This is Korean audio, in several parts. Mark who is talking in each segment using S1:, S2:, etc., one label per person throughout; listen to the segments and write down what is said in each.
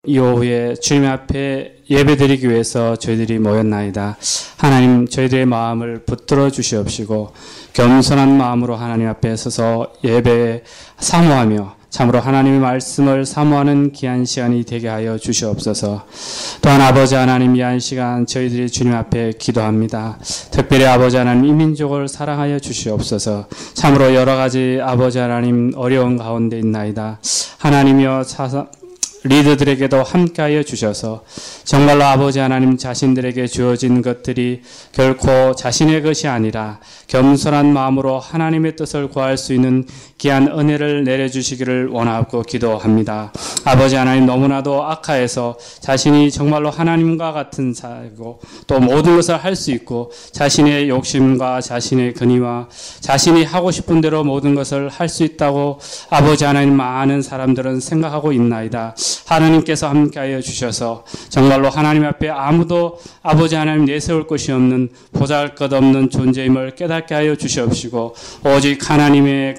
S1: 이 오후에 주님 앞에 예배드리기 위해서 저희들이 모였나이다. 하나님, 저희들의 마음을 붙들어 주시옵시고 겸손한 마음으로 하나님 앞에 서서 예배 사모하며 참으로 하나님의 말씀을 사모하는 귀한 시간이 되게 하여 주시옵소서. 또한 아버지 하나님, 귀한 시간 저희들이 주님 앞에 기도합니다. 특별히 아버지 하나님, 이 민족을 사랑하여 주시옵소서. 참으로 여러 가지 아버지 하나님 어려운 가운데 있나이다. 하나님이여, 리더들에게도 함께하여 주셔서 정말로 아버지 하나님, 자신들에게 주어진 것들이 결코 자신의 것이 아니라 겸손한 마음으로 하나님의 뜻을 구할 수 있는 귀한 은혜를 내려주시기를 원하고 기도합니다. 아버지 하나님, 너무나도 악하여서 자신이 정말로 하나님과 같은 자이고 또 모든 것을 할 수 있고 자신의 욕심과 자신의 근의와 자신이 하고 싶은 대로 모든 것을 할 수 있다고 아버지 하나님, 많은 사람들은 생각하고 있나이다. 하나님께서 함께하여 주셔서 정말로 하나님 앞에 아무도 아버지 하나님 내세울 것이 없는 보잘것없는 존재임을 깨닫게 하여 주시옵시고 오직 하나님의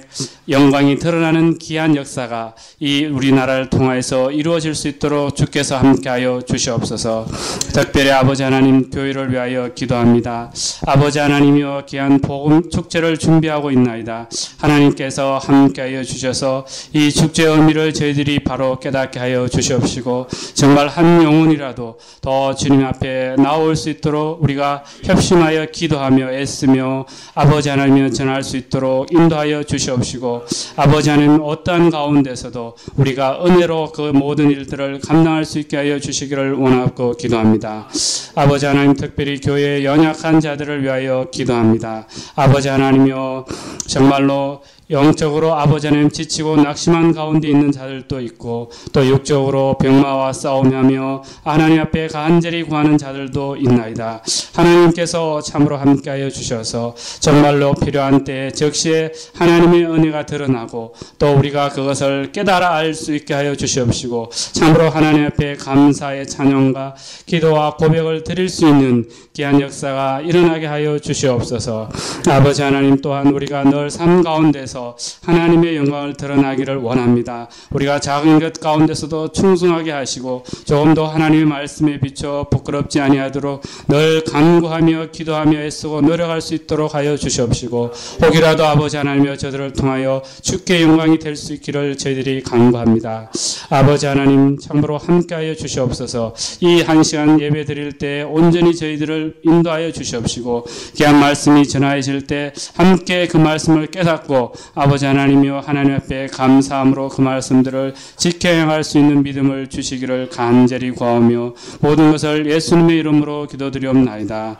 S1: 영광이 드러나는 귀한 역사가 이 우리나라를 통하여서 이루어질 수 있도록 주께서 함께하여 주시옵소서. 특별히 아버지 하나님, 교회를 위하여 기도합니다. 아버지 하나님이여, 귀한 복음 축제를 준비하고 있나이다. 하나님께서 함께하여 주셔서 이 축제의 의미를 저희들이 바로 깨닫게 하여 주시옵시고 정말 한 영혼이라도 더 주님 앞에 나올 수 있도록 우리가 협심하여 기도하며 애쓰며 아버지 하나님을 전할 수 있도록 인도하여 주시옵시고 아버지 하나님, 어떠한 가운데서도 우리가 은혜로 그 모든 일들을 감당할 수 있게 하여 주시기를 원하고 기도합니다. 아버지 하나님, 특별히 교회의 연약한 자들을 위하여 기도합니다. 아버지 하나님이여, 정말로 영적으로 아버지 하나님 지치고 낙심한 가운데 있는 자들도 있고 또 육적으로 병마와 싸움하며 하나님 앞에 간절히 구하는 자들도 있나이다. 하나님께서 참으로 함께하여 주셔서 정말로 필요한 때에 즉시에 하나님의 은혜가 드러나고 또 우리가 그것을 깨달아 알 수 있게 하여 주시옵시고 참으로 하나님 앞에 감사의 찬양과 기도와 고백을 드릴 수 있는 귀한 역사가 일어나게 하여 주시옵소서. 아버지 하나님, 또한 우리가 늘 삶 가운데서 하나님의 영광을 드러나기를 원합니다. 우리가 작은 것 가운데서도 충성하게 하시고 조금 더 하나님의 말씀에 비춰 부끄럽지 아니하도록 늘 간구하며 기도하며 애쓰고 노력할 수 있도록 하여 주시옵시고 혹이라도 아버지 하나님이여, 저들을 통하여 주께 영광이 될 수 있기를 저희들이 간구합니다. 아버지 하나님, 참으로 함께하여 주시옵소서. 이 한 시간 예배 드릴 때 온전히 저희들을 인도하여 주시옵시고 귀한 말씀이 전하여질 때 함께 그 말씀을 깨닫고 아버지 하나님이여, 하나님 앞에 감사함으로 그 말씀들을 지켜 행할 수 있는 믿음을 주시기를 간절히 구하며 모든 것을 예수님의 이름으로 기도드리옵나이다.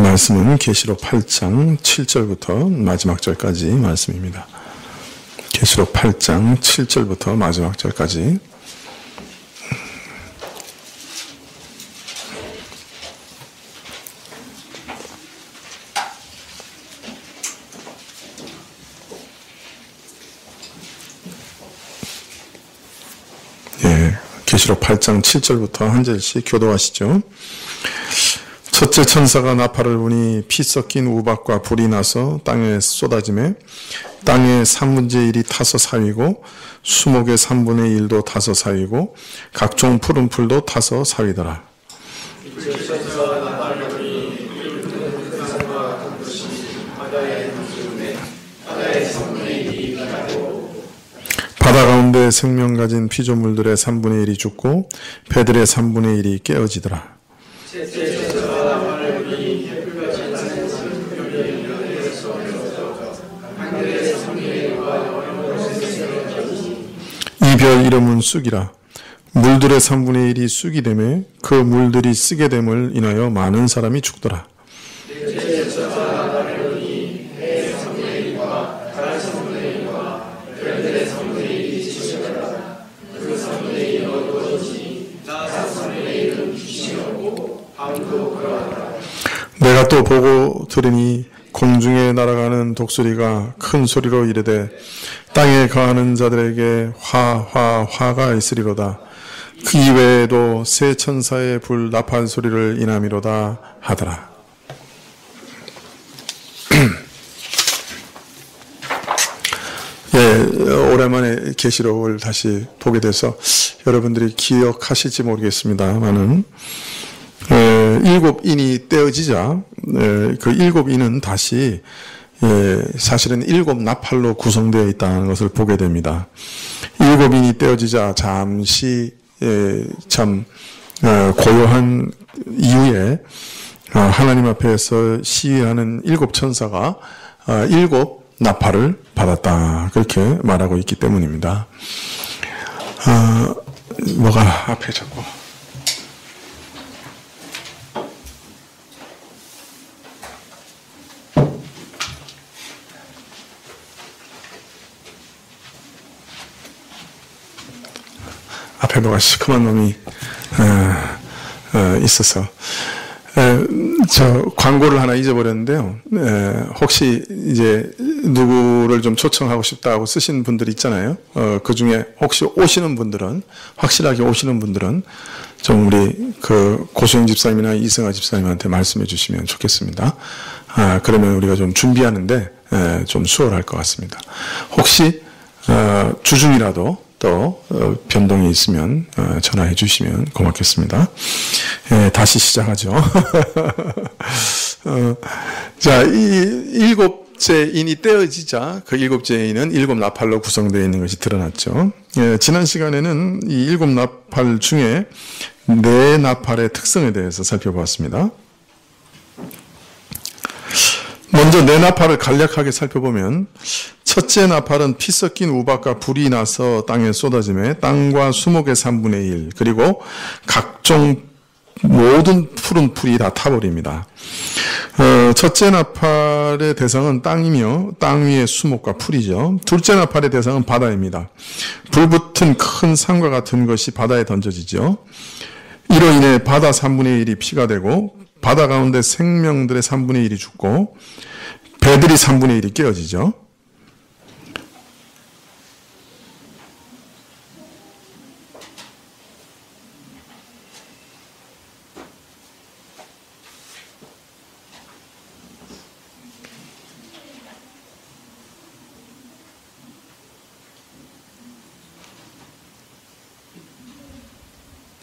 S2: 말씀은 계시록 8장 7절부터 마지막 절까지 말씀입니다. 계시록 8장 7절부터 마지막 절까지. 계시록 8장 7절부터 한 절씩 교도하시죠. 첫째 천사가 나팔을 부니 피 섞인 우박과 불이 나서 땅에 쏟아지매 땅의 3분의 1이 타서 사위고 수목의 3분의 1도 타서 사위고 각종 푸른 풀도 타서 사위더라. 바다 가운데 생명 가진 피조물들의 3분의 1이 죽고 배들의 3분의 1이 깨어지더라. 이 별 이름은 쑥이라. 물들의 3분의 1이 쑥이 되매 그 물들이 쓰게 됨을 인하여 많은 사람이 죽더라. 내가 또 보고 들으니 공중에 날아가는 독수리가 큰 소리로 이르되 땅에 거하는 자들에게 화가 있으리로다. 그 이외에도 새 천사의 불 나팔 소리를 인함이로다 하더라. 예, 오랜만에 계시록을 다시 보게 돼서 여러분들이 기억하실지 모르겠습니다만은 일곱 인이 떼어지자 그 일곱 인은 다시 사실은 일곱 나팔로 구성되어 있다는 것을 보게 됩니다. 일곱 인이 떼어지자 잠시 참 고요한 이후에 하나님 앞에서 시위하는 일곱 천사가 일곱 나팔을 받았다. 그렇게 말하고 있기 때문입니다. 뭐가 앞에 자꾸 앞에 뭐가 시커먼 놈이 있어서 저 광고를 하나 잊어버렸는데요. 혹시 이제 누구를 좀 초청하고 싶다고 쓰신 분들 있잖아요. 그 중에 혹시 오시는 분들은 확실하게 오시는 분들은 좀 우리 그 고수영 집사님이나 이승아 집사님한테 말씀해 주시면 좋겠습니다. 그러면 우리가 좀 준비하는데 좀 수월할 것 같습니다. 혹시 주중이라도 또 변동이 있으면 전화해 주시면 고맙겠습니다. 다시 시작하죠. 자, 이 일곱째 인이 떼어지자 그 일곱째 인은 일곱 나팔로 구성되어 있는 것이 드러났죠. 지난 시간에는 이 일곱 나팔 중에 네 나팔의 특성에 대해서 살펴보았습니다. 먼저 네 나팔을 간략하게 살펴보면 첫째 나팔은 피 섞인 우박과 불이 나서 땅에 쏟아짐에 땅과 수목의 3분의 1 그리고 각종 모든 푸른 풀이 다 타버립니다. 첫째 나팔의 대상은 땅이며 땅 위의 수목과 풀이죠. 둘째 나팔의 대상은 바다입니다. 불붙은 큰 산과 같은 것이 바다에 던져지죠. 이로 인해 바다 3분의 1이 피가 되고 바다 가운데 생명들의 3분의 1이 죽고 배들이 3분의 1이 깨어지죠.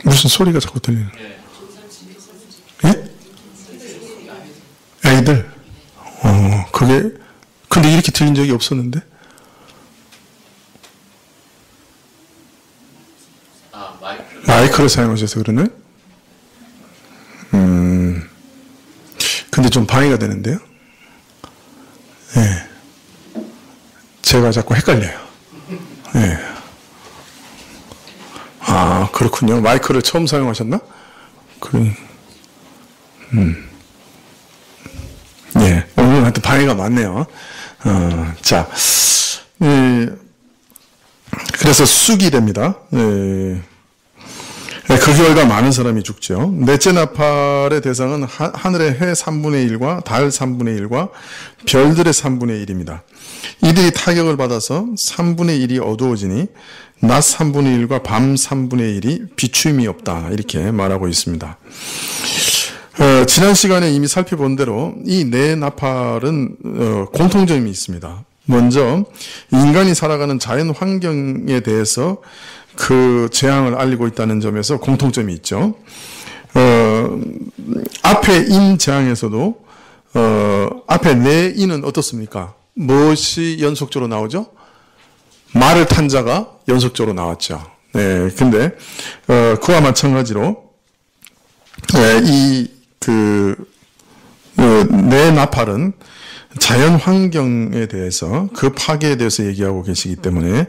S2: 무슨 소리가 자꾸 들리는? 예? 애들. 그게 근데 이렇게 들린 적이 없었는데? 마이크를 사용하셔서 그러네? 근데 좀 방해가 되는데요? 예. 제가 자꾸 헷갈려요. 예. 아, 그렇군요. 마이크를 처음 사용하셨나? 예. 오늘 하여튼 방해가 많네요. 자. 그래서 쑥이 됩니다. 그 결과 많은 사람이 죽죠. 넷째 나팔의 대상은 하늘의 해 3분의 1과 달 3분의 1과 별들의 3분의 1입니다. 이들이 타격을 받아서 3분의 1이 어두워지니 낮 3분의 1과 밤 3분의 1이 비추임이 없다. 이렇게 말하고 있습니다. 지난 시간에 이미 살펴본 대로 이 네 나팔은 공통점이 있습니다. 먼저 인간이 살아가는 자연 환경에 대해서 그 재앙을 알리고 있다는 점에서 공통점이 있죠. 앞에 인 재앙에서도 앞에 네 인은 어떻습니까? 무엇이 연속적으로 나오죠? 말을 탄 자가 연속적으로 나왔죠. 네, 근데 그와 마찬가지로 네 나팔은 자연 환경에 대해서 그 파괴에 대해서 얘기하고 계시기 때문에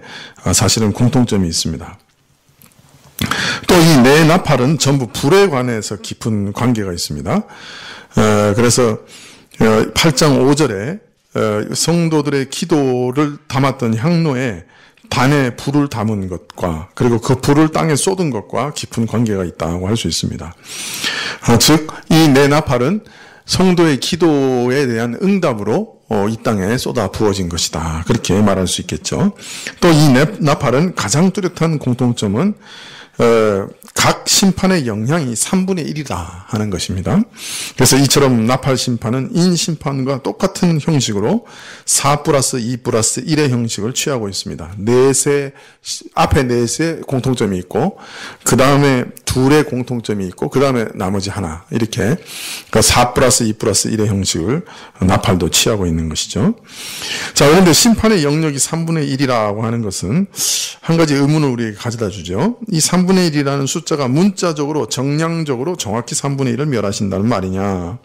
S2: 사실은 공통점이 있습니다. 또 이 네 나팔은 전부 불에 관해서 깊은 관계가 있습니다. 그래서 8장 5절에 성도들의 기도를 담았던 향로에 단에 불을 담은 것과 그리고 그 불을 땅에 쏟은 것과 깊은 관계가 있다고 할 수 있습니다. 즉 이 네 나팔은 성도의 기도에 대한 응답으로 이 땅에 쏟아 부어진 것이다. 그렇게 말할 수 있겠죠. 또 이 나팔은 가장 뚜렷한 공통점은 각 심판의 영향이 3분의 1이다 하는 것입니다. 그래서 이처럼 나팔 심판은 인 심판과 똑같은 형식으로 4 플러스 2 플러스 1의 형식을 취하고 있습니다. 앞에 넷의 공통점이 있고, 그 다음에 둘의 공통점이 있고, 그 다음에 나머지 하나. 이렇게 4 플러스 2 플러스 1의 형식을 나팔도 취하고 있는 것이죠. 자, 그런데 심판의 영역이 3분의 1이라고 하는 것은 한 가지 의문을 우리에게 가져다 주죠. 이 3분의 1이라는 숫자가 문자적으로 정량적으로 정확히 3분의 1을 멸하신다는 말이냐.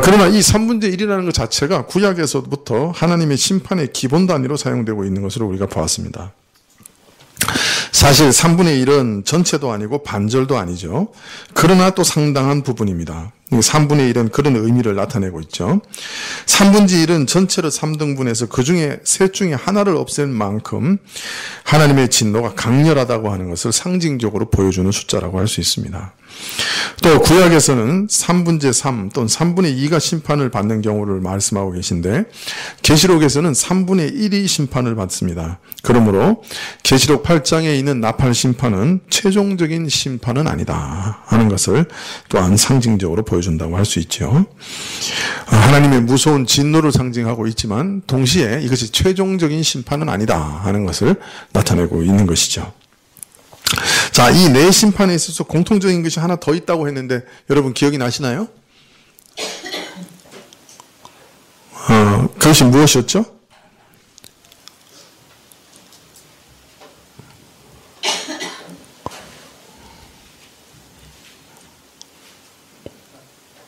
S2: 그러나 이 3분의 1이라는 것 자체가 구약에서부터 하나님의 심판의 기본 단위로 사용되고 있는 것으로 우리가 보았습니다. 사실 3분의 1은 전체도 아니고 반절도 아니죠. 그러나 또 상당한 부분입니다. 3분의 1은 그런 의미를 나타내고 있죠. 3분의 1은 전체를 3등분해서 그 중에 셋 중에 하나를 없앨 만큼 하나님의 진노가 강렬하다고 하는 것을 상징적으로 보여주는 숫자라고 할 수 있습니다. 또 구약에서는 3분의 3 또는 3분의 2가 심판을 받는 경우를 말씀하고 계신데, 계시록에서는 3분의 1이 심판을 받습니다. 그러므로 계시록 8장에 있는 나팔 심판은 최종적인 심판은 아니다 하는 것을 또한 상징적으로 보여준다고 할 수 있죠. 하나님의 무서운 진노를 상징하고 있지만 동시에 이것이 최종적인 심판은 아니다 하는 것을 나타내고 있는 것이죠. 자, 이 네 심판에 있어서 공통적인 것이 하나 더 있다고 했는데 여러분 기억이 나시나요? 그것이 무엇이었죠?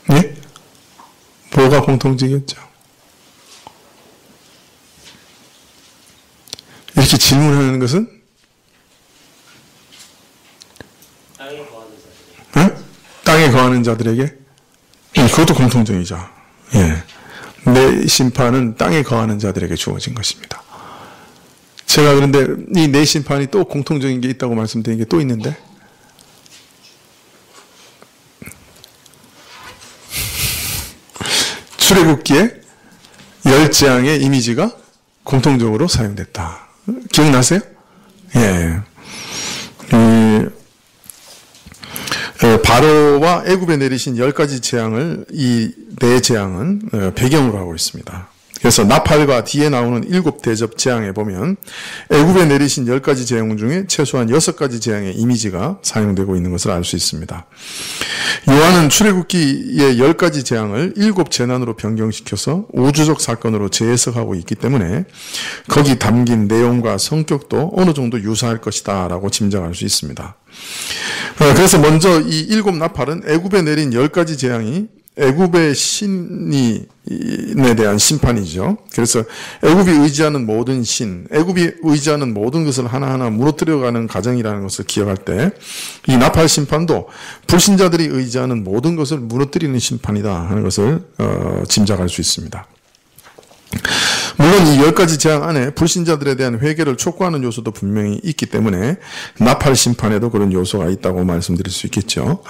S2: 네? 뭐가 공통적이었죠? 이렇게 질문하는 것은 땅에 거하는 자들에게? 그것도 공통적이죠. 예. 내 심판은 땅에 거하는 자들에게 주어진 것입니다. 제가 그런데 이 내 심판이 또 공통적인 게 있다고 말씀드린 게 또 있는데, 출애굽기에 10재앙의 이미지가 공통적으로 사용됐다. 기억나세요? 예. 바로와 애굽에 내리신 10가지 재앙을 이 네 재앙은 배경으로 하고 있습니다. 그래서 나팔과 뒤에 나오는 7대접 재앙에 보면 애굽에 내리신 10가지 재앙 중에 최소한 6가지 재앙의 이미지가 사용되고 있는 것을 알 수 있습니다. 요한은 출애굽기의 10가지 재앙을 7재난으로 변경시켜서 우주적 사건으로 재해석하고 있기 때문에 거기 담긴 내용과 성격도 어느 정도 유사할 것이다 라고 짐작할 수 있습니다. 그래서 먼저 이 7나팔은 애굽에 내린 10가지 재앙이 애굽의 신에 대한 심판이죠. 그래서 애굽이 의지하는 모든 신, 애굽이 의지하는 모든 것을 하나하나 무너뜨려가는 과정이라는 것을 기억할 때 이 나팔 심판도 불신자들이 의지하는 모든 것을 무너뜨리는 심판이다 하는 것을 짐작할 수 있습니다. 물론 이 10가지 재앙 안에 불신자들에 대한 회개를 촉구하는 요소도 분명히 있기 때문에 나팔 심판에도 그런 요소가 있다고 말씀드릴 수 있겠죠.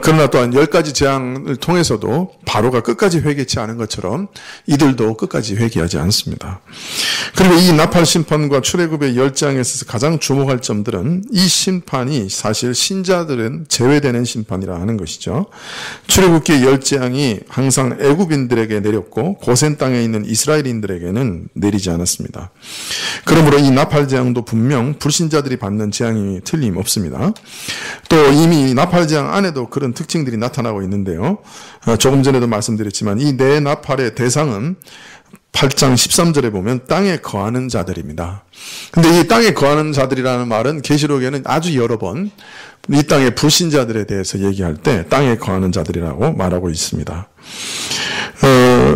S2: 그러나 또한 10가지 재앙을 통해서도 바로가 끝까지 회개치 않은 것처럼 이들도 끝까지 회개하지 않습니다. 그리고 이 나팔 심판과 출애굽의 10재앙에 있어서 가장 주목할 점들은 이 심판이 사실 신자들은 제외되는 심판이라 하는 것이죠. 출애굽기의 10재앙이 항상 애굽인들에게 내렸고 고센 땅에 있는 이스라엘인들에게는 내리지 않았습니다. 그러므로 이 나팔 재앙도 분명 불신자들이 받는 재앙이 틀림없습니다. 또 이미 나팔 재앙 안에도 그런 특징들이 나타나고 있는데요. 조금 전에도 말씀드렸지만 이 네 나팔의 대상은 8장 13절에 보면 땅에 거하는 자들입니다. 근데 이 땅에 거하는 자들이라는 말은 계시록에는 아주 여러 번 이 땅의 불신자들에 대해서 얘기할 때 땅에 거하는 자들이라고 말하고 있습니다.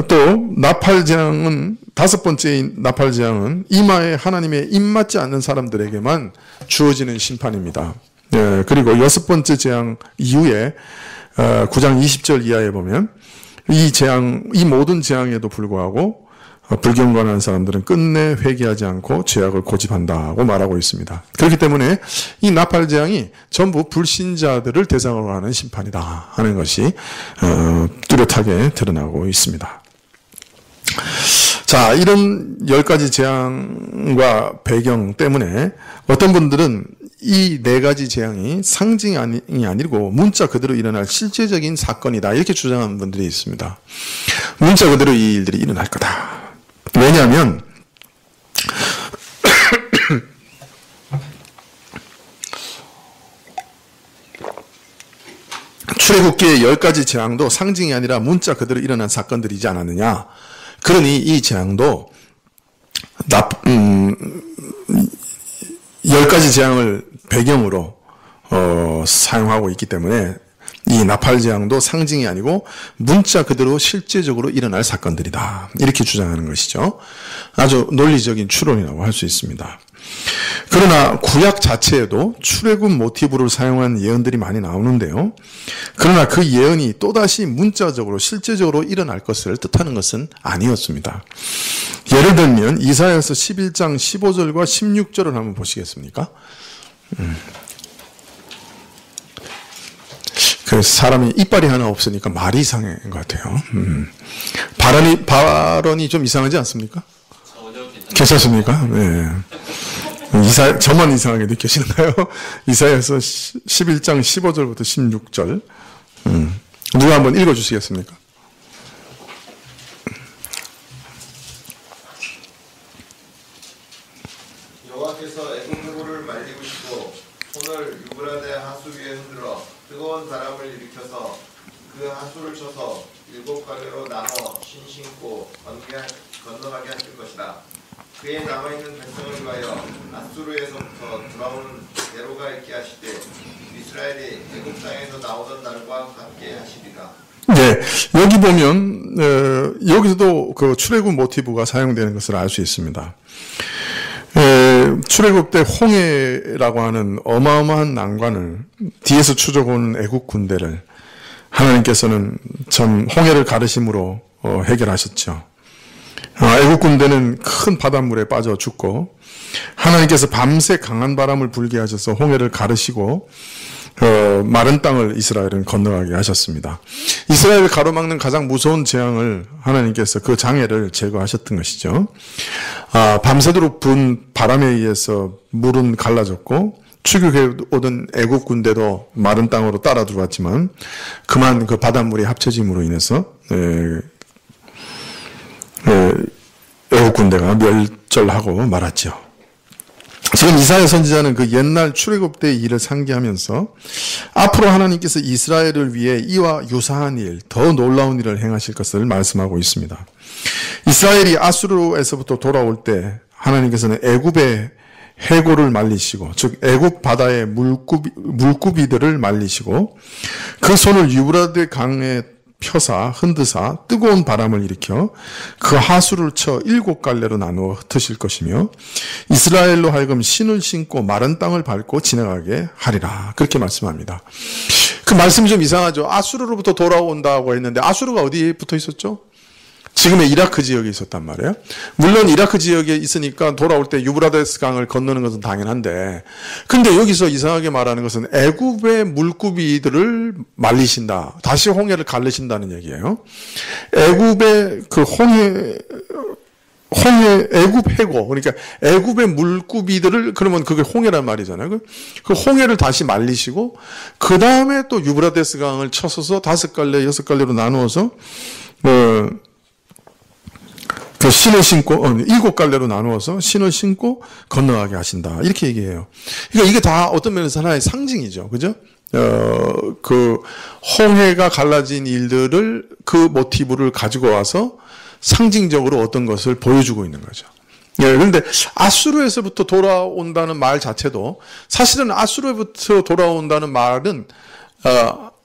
S2: 또 나팔재앙은 다섯 번째 나팔재앙은 이마에 하나님의 입맞지 않는 사람들에게만 주어지는 심판입니다. 그리고 여섯 번째 재앙 이후에 9장 20절 이하에 보면 이 모든 재앙에도 불구하고 불경건한 사람들은 끝내 회개하지 않고 죄악을 고집한다고 말하고 있습니다. 그렇기 때문에 이 나팔 재앙이 전부 불신자들을 대상으로 하는 심판이다 하는 것이 뚜렷하게 드러나고 있습니다. 자, 이런 10가지 재앙과 배경 때문에 어떤 분들은 이 4가지 재앙이 상징이 아니고 문자 그대로 일어날 실제적인 사건이다 이렇게 주장하는 분들이 있습니다. 문자 그대로 이 일들이 일어날 거다. 왜냐하면 출애굽기의 10가지 재앙도 상징이 아니라 문자 그대로 일어난 사건들이지 않았느냐. 그러니 이 재앙도 10가지 재앙을 배경으로 사용하고 있기 때문에 이 나팔 재앙도 상징이 아니고 문자 그대로 실제적으로 일어날 사건들이다. 이렇게 주장하는 것이죠. 아주 논리적인 추론이라고 할 수 있습니다. 그러나 구약 자체에도 출애굽 모티브를 사용한 예언들이 많이 나오는데요. 그러나 그 예언이 또다시 문자적으로 실제적으로 일어날 것을 뜻하는 것은 아니었습니다. 예를 들면 이사야서 11장 15절과 16절을 한번 보시겠습니까? 그래서 사람이 이빨이 하나 없으니까 말이 이상한 것 같아요. 발언이 좀 이상하지 않습니까? 괜찮습니까? 네. 저만 이상하게 느껴지는가요? 이사야서 11장 15절부터 16절. 누가 한번 읽어주시겠습니까?
S3: 여호와께서 애굽노루를 말리시고 손을 유브라데 하수 위에 흔들어 뜨거운 바람을 일으켜서 그 하수를 쳐서 7갈래로 나눠 신신고 건너가게 하실 것이다. 그에 남아있는 백성을 위하여 아수르에서부터 돌아오는 대로가 있게 하시되 이스라엘이 애굽 땅에서 나오던 날과 같게 하시리라.
S2: 네, 여기 보면 여기서도 그 출애굽 모티브가 사용되는 것을 알 수 있습니다. 출애굽 때 홍해라고 하는 어마어마한 난관을 뒤에서 추적온 애국 군대를 하나님께서는 참 홍해를 가르심으로 해결하셨죠. 애국 군대는 큰 바닷물에 빠져 죽고 하나님께서 밤새 강한 바람을 불게 하셔서 홍해를 가르시고 마른 땅을 이스라엘은 건너가게 하셨습니다. 이스라엘을 가로막는 가장 무서운 재앙을 하나님께서 그 장애를 제거하셨던 것이죠. 밤새도록 분 바람에 의해서 물은 갈라졌고 추격해 오던 애국 군대도 마른 땅으로 따라 들어왔지만 그만 그 바닷물이 합쳐짐으로 인해서 애국 군대가 멸절하고 말았죠. 지금 이사야 선지자는 그 옛날 출애굽 때의 일을 상기하면서 앞으로 하나님께서 이스라엘을 위해 이와 유사한 일, 더 놀라운 일을 행하실 것을 말씀하고 있습니다. 이스라엘이 아수르에서부터 돌아올 때 하나님께서는 애굽의 해골을 말리시고, 즉 애굽 바다의 물구비들을 말리시고 그 손을 유브라데 강에 펴사 흔드사 뜨거운 바람을 일으켜 그 하수를 쳐 7갈래로 나누어 흩으실 것이며 이스라엘로 하여금 신을 신고 마른 땅을 밟고 지나가게 하리라. 그렇게 말씀합니다. 그 말씀이 좀 이상하죠. 아수르로부터 돌아온다고 했는데 아수르가 어디에 붙어 있었죠? 지금의 이라크 지역에 있었단 말이에요. 물론 이라크 지역에 있으니까 돌아올 때 유브라데스 강을 건너는 것은 당연한데, 근데 여기서 이상하게 말하는 것은 애굽의 물구비들을 말리신다. 다시 홍해를 가르신다는 얘기예요. 애굽의 그 애굽 해고, 그러니까 애굽의 물구비들을, 그러면 그게 홍해란 말이잖아요. 그 홍해를 다시 말리시고, 그 다음에 또 유브라데스 강을 쳐서서 5갈래, 6갈래로 나누어서, 그 신을 신고 7갈래로 나누어서 신을 신고 건너가게 하신다. 이렇게 얘기해요. 그러니까 이게 다 어떤 면에서 하나의 상징이죠. 그죠? 그 홍해가 갈라진 일들을 그 모티브를 가지고 와서 상징적으로 어떤 것을 보여주고 있는 거죠. 그런데 아수르에서부터 돌아온다는 말 자체도 사실은 아수르에부터 돌아온다는 말은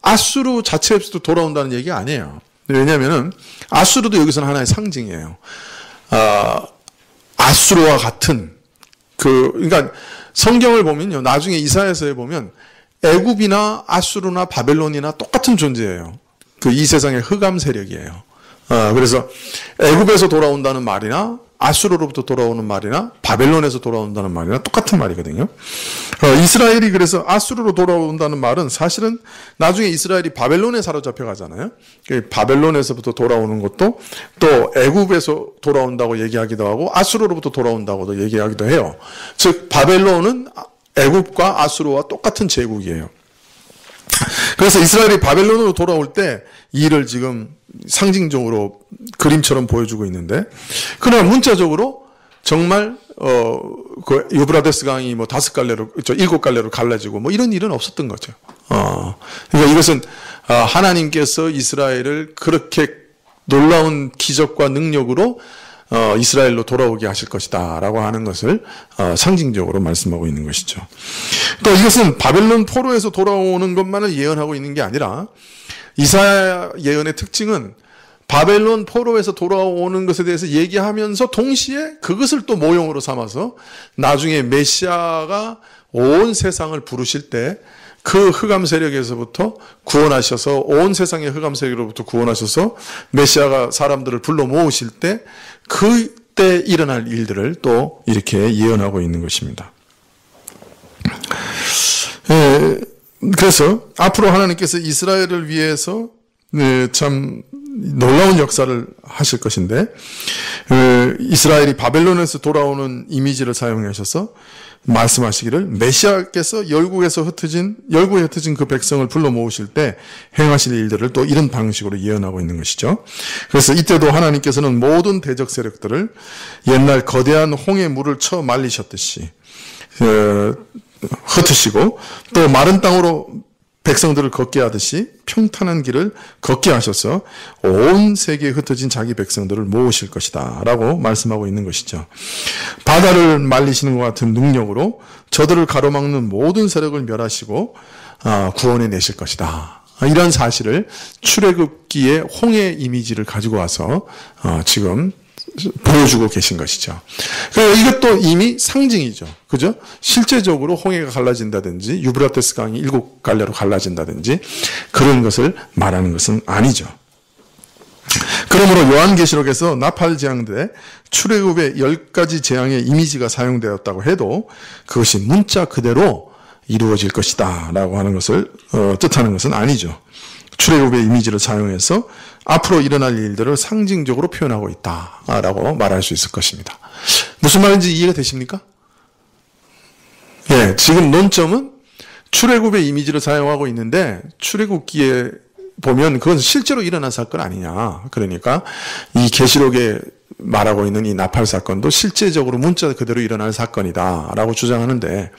S2: 아수르 자체에서도 돌아온다는 얘기가 아니에요. 왜냐하면은 아수르도 여기서는 하나의 상징이에요. 아수르와 같은 그러니까 성경을 보면요, 나중에 이사야서에 보면 애굽이나 아수르나 바벨론이나 똑같은 존재예요. 그 이 세상의 흑암 세력이에요. 그래서 애굽에서 돌아온다는 말이나 아수르로부터 돌아오는 말이나 바벨론에서 돌아온다는 말이나 똑같은 말이거든요. 이스라엘이 그래서 아수르로 돌아온다는 말은 사실은 나중에 이스라엘이 바벨론에 사로잡혀 가잖아요. 바벨론에서부터 돌아오는 것도 또 애굽에서 돌아온다고 얘기하기도 하고 아수르로부터 돌아온다고도 얘기하기도 해요. 즉 바벨론은 애굽과 아수르와 똑같은 제국이에요. 그래서 이스라엘이 바벨론으로 돌아올 때 이를 지금 상징적으로 그림처럼 보여주고 있는데, 그러나 문자적으로 정말 그 유브라데스 강이 뭐 5갈래로, 7갈래로 갈라지고 뭐 이런 일은 없었던 거죠. 그러니까 이것은 하나님께서 이스라엘을 그렇게 놀라운 기적과 능력으로 이스라엘로 돌아오게 하실 것이다 라고 하는 것을 상징적으로 말씀하고 있는 것이죠. 또 이것은 바벨론 포로에서 돌아오는 것만을 예언하고 있는 게 아니라, 이사야 예언의 특징은 바벨론 포로에서 돌아오는 것에 대해서 얘기하면서 동시에 그것을 또 모형으로 삼아서 나중에 메시아가 온 세상을 부르실 때 그 흑암 세력에서부터 구원하셔서, 온 세상의 흑암 세력으로부터 구원하셔서 메시아가 사람들을 불러 모으실 때 그때 일어날 일들을 또 이렇게 예언하고 있는 것입니다. 그래서 앞으로 하나님께서 이스라엘을 위해서 참 놀라운 역사를 하실 것인데, 이스라엘이 바벨론에서 돌아오는 이미지를 사용하셔서 말씀하시기를 메시아께서 열국에 흩어진 그 백성을 불러 모으실 때 행하실 일들을 또 이런 방식으로 예언하고 있는 것이죠. 그래서 이때도 하나님께서는 모든 대적 세력들을 옛날 거대한 홍해 물을 쳐 말리셨듯이 흩으시고, 또 마른 땅으로 백성들을 걷게 하듯이 평탄한 길을 걷게 하셔서 온 세계에 흩어진 자기 백성들을 모으실 것이다 라고 말씀하고 있는 것이죠. 바다를 말리시는 것 같은 능력으로 저들을 가로막는 모든 세력을 멸하시고 구원해 내실 것이다. 이런 사실을 출애굽기의 홍해 이미지를 가지고 와서 지금 보여주고 계신 것이죠. 이것도 이미 상징이죠. 그죠? 실제적으로 홍해가 갈라진다든지 유브라테스 강이 7갈래로 갈라진다든지 그런 것을 말하는 것은 아니죠. 그러므로 요한계시록에서 나팔 재앙 때 출애굽의 10가지 재앙의 이미지가 사용되었다고 해도 그것이 문자 그대로 이루어질 것이다 라고 하는 것을 뜻하는 것은 아니죠. 출애굽의 이미지를 사용해서 앞으로 일어날 일들을 상징적으로 표현하고 있다라고 말할 수 있을 것입니다. 무슨 말인지 이해가 되십니까? 예, 지금 논점은 출애굽의 이미지를 사용하고 있는데 출애굽기에 보면 그건 실제로 일어난 사건 아니냐. 그러니까 이 계시록에 말하고 있는 이 나팔 사건도 실제적으로 문자 그대로 일어날 사건이다라고 주장하는데,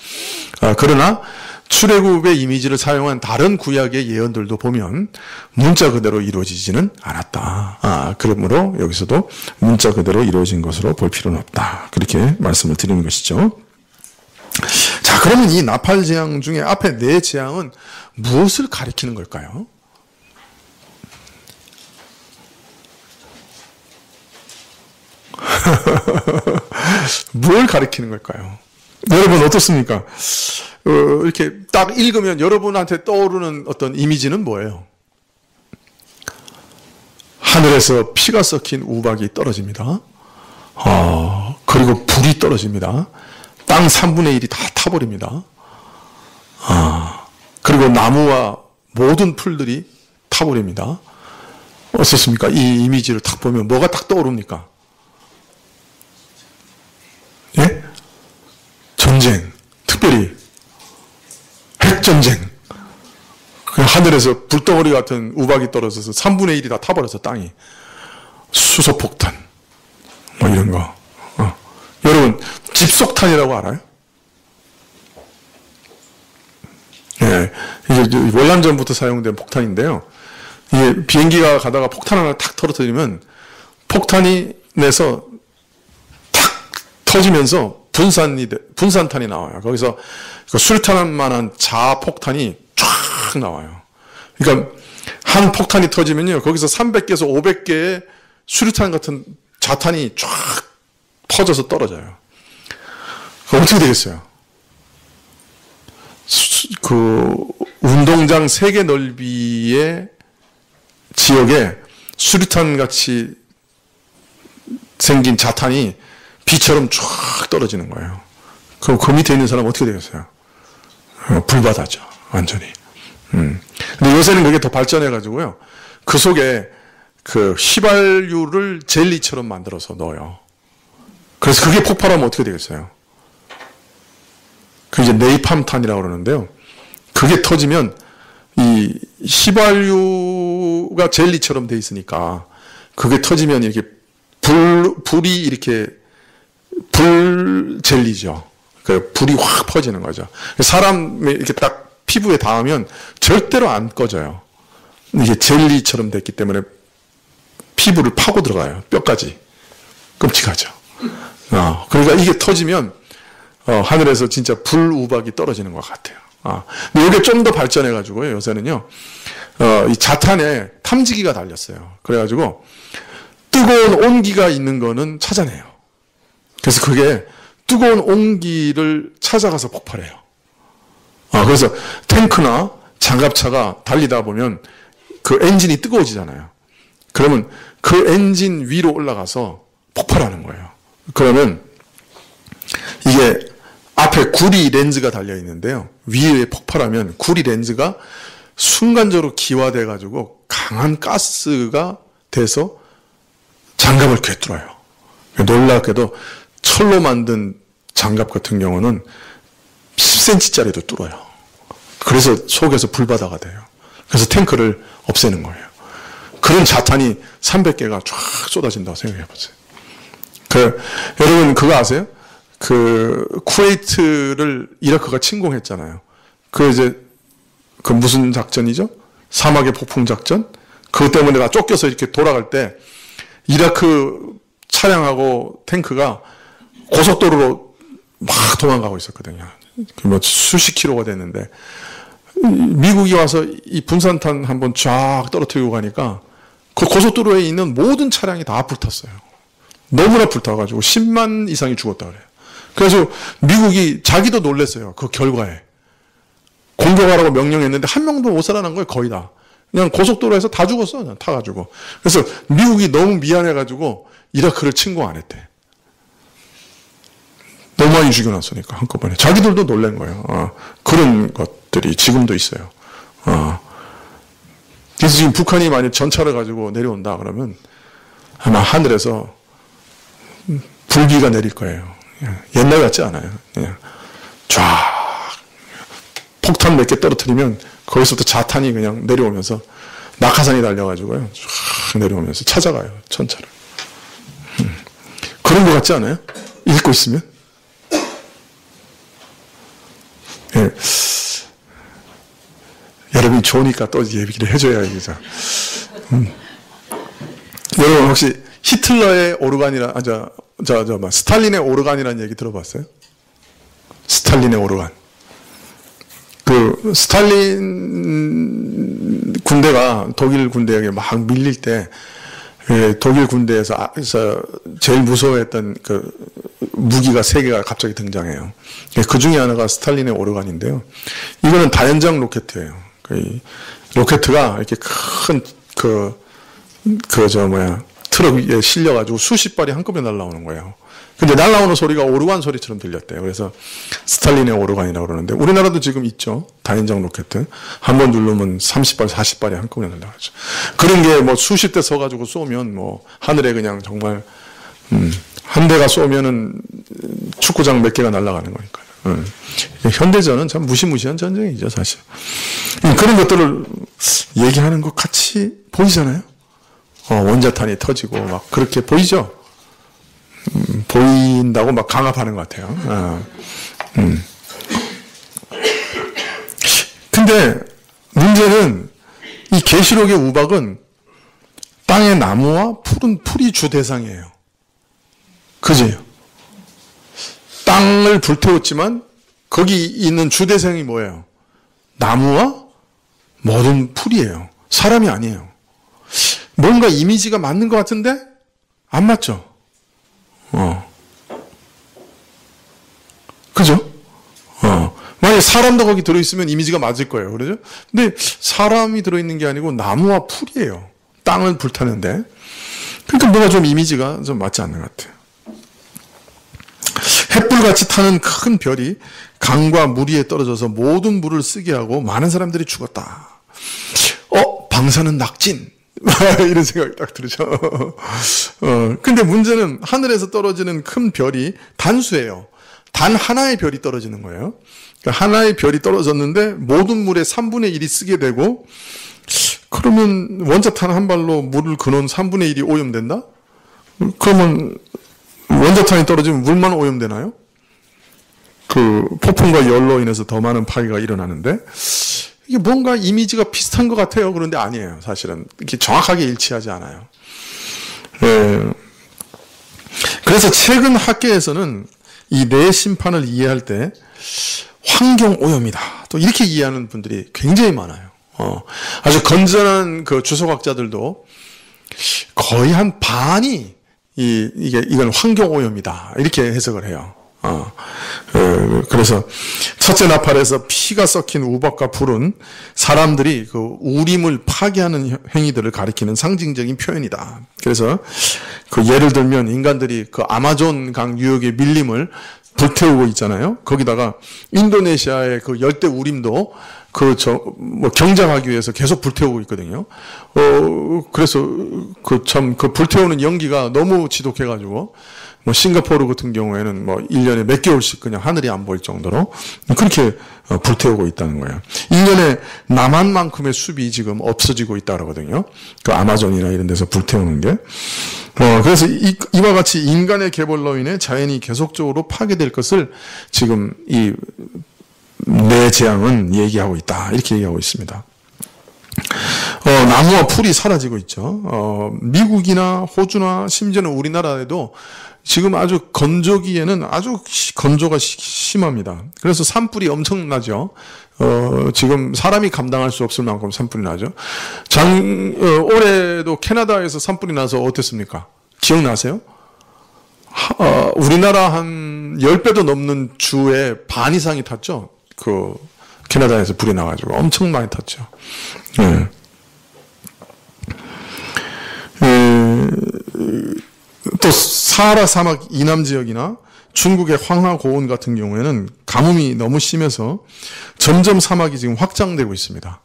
S2: 그러나 출애굽의 이미지를 사용한 다른 구약의 예언들도 보면 문자 그대로 이루어지지는 않았다. 그러므로 여기서도 문자 그대로 이루어진 것으로 볼 필요는 없다. 그렇게 말씀을 드리는 것이죠. 자, 그러면 이 나팔 재앙 중에 앞에 4재앙은 무엇을 가리키는 걸까요? 뭘 가리키는 걸까요? 여러분 어떻습니까? 이렇게 딱 읽으면 여러분한테 떠오르는 어떤 이미지는 뭐예요? 하늘에서 피가 섞인 우박이 떨어집니다. 그리고 불이 떨어집니다. 땅 3분의 1이 다 타버립니다. 그리고 나무와 모든 풀들이 타버립니다. 어떻습니까? 이 이미지를 딱 보면 뭐가 딱 떠오릅니까? 예? 전쟁, 특별히 핵전쟁. 하늘에서 불덩어리 같은 우박이 떨어져서 3분의 1이 다 타버려서 땅이. 수소폭탄, 뭐 이런 거. 여러분, 집속탄이라고 알아요? 예, 이게 월남전부터 사용된 폭탄인데요. 이게 비행기가 가다가 폭탄 하나 탁 떨어뜨리면 폭탄이 내서 터지면서 분산탄이 나와요. 거기서 수류탄만한 자폭탄이 쫙 나와요. 그러니까 한 폭탄이 터지면요, 거기서 300개에서 500개의 수류탄 같은 자탄이 쫙 터져서 떨어져요. 어떻게 되겠어요? 그 운동장 3개 넓이의 지역에 수류탄 같이 생긴 자탄이 비처럼 쫙 떨어지는 거예요. 그럼 그 밑에 있는 사람 어떻게 되겠어요? 불바다죠. 완전히. 근데 요새는 그게 더 발전해가지고요. 그 속에 그 휘발유를 젤리처럼 만들어서 넣어요. 그래서 그게 폭발하면 어떻게 되겠어요? 그 이제 네이팜탄이라고 그러는데요. 그게 터지면 이 휘발유가 젤리처럼 돼 있으니까 그게 터지면 이렇게 불이 이렇게 불 젤리죠. 그 불이 확 퍼지는 거죠. 사람이 이렇게 딱 피부에 닿으면 절대로 안 꺼져요. 이게 젤리처럼 됐기 때문에 피부를 파고 들어가요. 뼈까지. 끔찍하죠. 그러니까 이게 터지면 하늘에서 진짜 불우박이 떨어지는 것 같아요. 근데 이게 좀 더 발전해가지고요. 요새는요. 이 자탄에 탐지기가 달렸어요. 그래가지고 뜨거운 온기가 있는 거는 찾아내요. 그래서 그게 뜨거운 온기를 찾아가서 폭발해요. 그래서 탱크나 장갑차가 달리다 보면 그 엔진이 뜨거워지잖아요. 그러면 그 엔진 위로 올라가서 폭발하는 거예요. 그러면 이게 앞에 구리 렌즈가 달려 있는데요. 위에 폭발하면 구리 렌즈가 순간적으로 기화돼 가지고 강한 가스가 돼서 장갑을 꿰뚫어요. 놀랍게도 철로 만든 장갑 같은 경우는 10cm짜리도 뚫어요. 그래서 속에서 불바다가 돼요. 그래서 탱크를 없애는 거예요. 그런 자탄이 300개가 쫙 쏟아진다고 생각해 보세요. 여러분 그거 아세요? 쿠웨이트를 이라크가 침공했잖아요. 그 무슨 작전이죠? 사막의 폭풍 작전? 그것 때문에 다 쫓겨서 이렇게 돌아갈 때 이라크 차량하고 탱크가 고속도로로 막 도망가고 있었거든요. 뭐 수십 킬로가 됐는데 미국이 와서 이 분산탄 한번 쫙 떨어뜨리고 가니까 그 고속도로에 있는 모든 차량이 다 불탔어요. 너무나 불타가지고 10만 이상이 죽었다 그래요. 그래서 미국이 자기도 놀랐어요. 그 결과에. 공격하라고 명령했는데 한 명도 못 살아난 거예요. 거의 다. 그냥 고속도로에서 다 죽었어. 그냥 타가지고. 그래서 미국이 너무 미안해가지고 이라크를 침공 안 했대. 너무 많이 죽여놨으니까 한꺼번에. 자기들도 놀란 거예요. 그런 것들이 지금도 있어요. 그래서 지금 북한이 만약 전차를 가지고 내려온다 그러면 아마 하늘에서 불비가 내릴 거예요. 옛날 같지 않아요. 그냥 쫙 폭탄 몇 개 떨어뜨리면 거기서부터 자탄이 그냥 내려오면서 낙하산이 달려가지고요. 쫙 내려오면서 찾아가요. 전차를. 그런 것 같지 않아요? 읽고 있으면? 예. 여러분이 좋으니까 또 얘기를 해줘야 이죠. 여러분 혹시 히틀러의 오르간이라, 스탈린의 오르간이라는 얘기 들어봤어요? 스탈린의 오르간. 스탈린 군대가 독일 군대에게 막 밀릴 때, 독일 군대에서 제일 무서워했던 그 무기가 3개가 갑자기 등장해요. 그 중에 하나가 스탈린의 오르간인데요. 이거는 다연장 로켓이에요. 로켓가 이렇게 큰 트럭 위에 실려가지고 수십 발이 한꺼번에 날아오는 거예요. 근데 날아오는 소리가 오르간 소리처럼 들렸대요. 그래서 스탈린의 오르간이라고 그러는데 우리나라도 지금 있죠. 다연장 로켓. 한 번 누르면 30발, 40발이 한꺼번에 날아가죠. 그런 게 뭐 수십 대 서가지고 쏘면 뭐 하늘에 그냥 정말 한 대가 쏘면은 축구장 몇 개가 날아가는 거니까요. 현대전은 참 무시무시한 전쟁이죠, 사실. 그런 것들을 얘기하는 것 같이 보이잖아요. 원자탄이 터지고 막 그렇게 보이죠. 보인다고 막 강압하는 것 같아요. 근데 문제는 이 계시록의 우박은 땅의 나무와 푸른 풀이 주 대상이에요. 그죠? 땅을 불태웠지만 거기 있는 주 대상이 뭐예요? 나무와 모든 풀이에요. 사람이 아니에요. 뭔가 이미지가 맞는 것 같은데 안 맞죠? 그죠? 만약에 사람도 거기 들어있으면 이미지가 맞을 거예요. 그러죠? 근데 사람이 들어있는 게 아니고 나무와 풀이에요. 땅을 불타는데, 그러니까 뭔가 좀 이미지가 좀 맞지 않는 것 같아요. 햇불같이 타는 큰 별이 강과 물 위에 떨어져서 모든 물을 쓰게 하고 많은 사람들이 죽었다. 방사는 낙진. 이런 생각이 딱 들죠. 근데 문제는 하늘에서 떨어지는 큰 별이 단수예요. 단 하나의 별이 떨어지는 거예요. 그러니까 하나의 별이 떨어졌는데 모든 물의 3분의 1이 쓰게 되고, 그러면 원자탄 한 발로 물을 그놓은 3분의 1이 오염된다? 그러면 원자탄이 떨어지면 물만 오염되나요? 그 폭풍과 열로 인해서 더 많은 파괴가 일어나는데, 이게 뭔가 이미지가 비슷한 것 같아요. 그런데 아니에요. 사실은 이렇게 정확하게 일치하지 않아요. 그래서 최근 학계에서는 이 내 심판을 이해할 때 환경 오염이다, 또 이렇게 이해하는 분들이 굉장히 많아요. 아주 건전한 그 주석학자들도 거의 한 반이 이건 환경 오염이다, 이렇게 해석을 해요. 그래서 첫째 나팔에서 피가 섞인 우박과 불은 사람들이 그 우림을 파괴하는 행위들을 가리키는 상징적인 표현이다. 그래서 그 예를 들면 인간들이 그 아마존 강 유역의 밀림을 불태우고 있잖아요. 거기다가 인도네시아의 그 열대 우림도 경작하기 위해서 계속 불태우고 있거든요. 그래서 그 불태우는 연기가 너무 지독해가지고, 싱가포르 같은 경우에는 1년에 몇 개월씩 그냥 하늘이 안 보일 정도로 그렇게 불태우고 있다는 거예요. 1년에 남한만큼의 숲이 지금 없어지고 있다 그러거든요. 그 아마존이나 이런 데서 불태우는 게. 그래서 이와 같이 인간의 계벌로 인해 자연이 계속적으로 파괴될 것을 지금 이 내 재앙은 얘기하고 있다, 이렇게 얘기하고 있습니다. 나무와 풀이 사라지고 있죠. 미국이나 호주나 심지어는 우리나라에도 지금 아주 건조기에는 아주 건조가 심합니다. 그래서 산불이 엄청나죠. 지금 사람이 감당할 수 없을 만큼 산불이 나죠. 올해도 캐나다에서 산불이 나서 어땠습니까? 기억나세요? 우리나라 한 10배도 넘는 주에 반 이상이 탔죠. 그 캐나다에서 불이 나가지고 엄청 많이 탔죠. 또 사하라 사막 이남 지역이나 중국의 황하 고원 같은 경우에는 가뭄이 너무 심해서 점점 사막이 지금 확장되고 있습니다.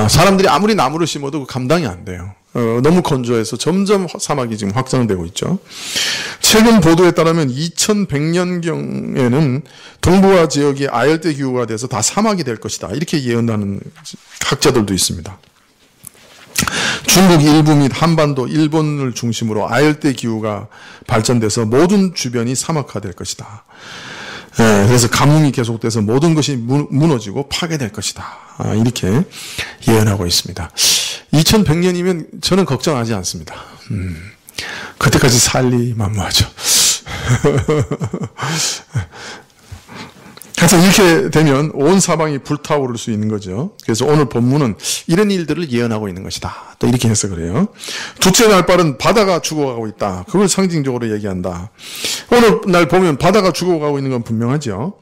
S2: 사람들이 아무리 나무를 심어도 감당이 안 돼요. 너무 건조해서 점점 사막이 지금 확장되고 있죠. 최근 보도에 따르면 2100년경에는 동북아 지역이 아열대 기후가 돼서 다 사막이 될 것이다, 이렇게 예언하는 학자들도 있습니다. 중국 일부 및 한반도, 일본을 중심으로 아열대 기후가 발전돼서 모든 주변이 사막화될 것이다. 그래서 가뭄이 계속돼서 모든 것이 무너지고 파괴될 것이다, 이렇게 예언하고 있습니다. 2100년이면 저는 걱정하지 않습니다. 그때까지 살리 만무하죠. 그래서 이렇게 되면 온 사방이 불타오를 수 있는 거죠. 그래서 오늘 본문은 이런 일들을 예언하고 있는 것이다, 또 이렇게 해석을 해요. 둘째 날발은 바다가 죽어가고 있다, 그걸 상징적으로 얘기한다. 오늘 날 보면 바다가 죽어가고 있는 건 분명하죠.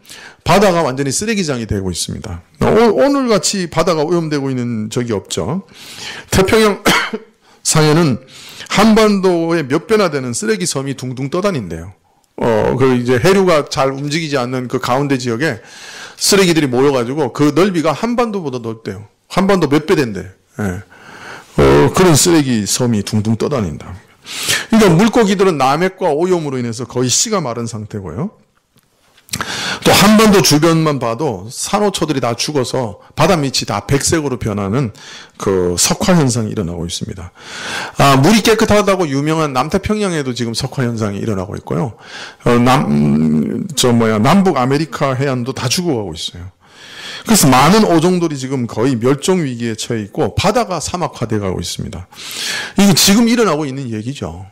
S2: 바다가 완전히 쓰레기장이 되고 있습니다. 오늘같이 바다가 오염되고 있는 적이 없죠. 태평양 상에는 한반도의 몇 배나 되는 쓰레기 섬이 둥둥 떠다닌대요. 이제 해류가 잘 움직이지 않는 그 가운데 지역에 쓰레기들이 모여가지고 그 넓이가 한반도보다 넓대요. 한반도 몇 배 된대. 그런 쓰레기 섬이 둥둥 떠다닌다. 그러니까 물고기들은 남핵과 오염으로 인해서 거의 씨가 마른 상태고요. 또 한반도 주변만 봐도 산호초들이 다 죽어서 바다 밑이 다 백색으로 변하는 그 석화 현상이 일어나고 있습니다. 물이 깨끗하다고 유명한 남태평양에도 지금 석화 현상이 일어나고 있고요. 남북 아메리카 해안도 다 죽어가고 있어요. 그래서 많은 어종들이 지금 거의 멸종 위기에 처해 있고 바다가 사막화돼 가고 있습니다. 이게 지금 일어나고 있는 얘기죠.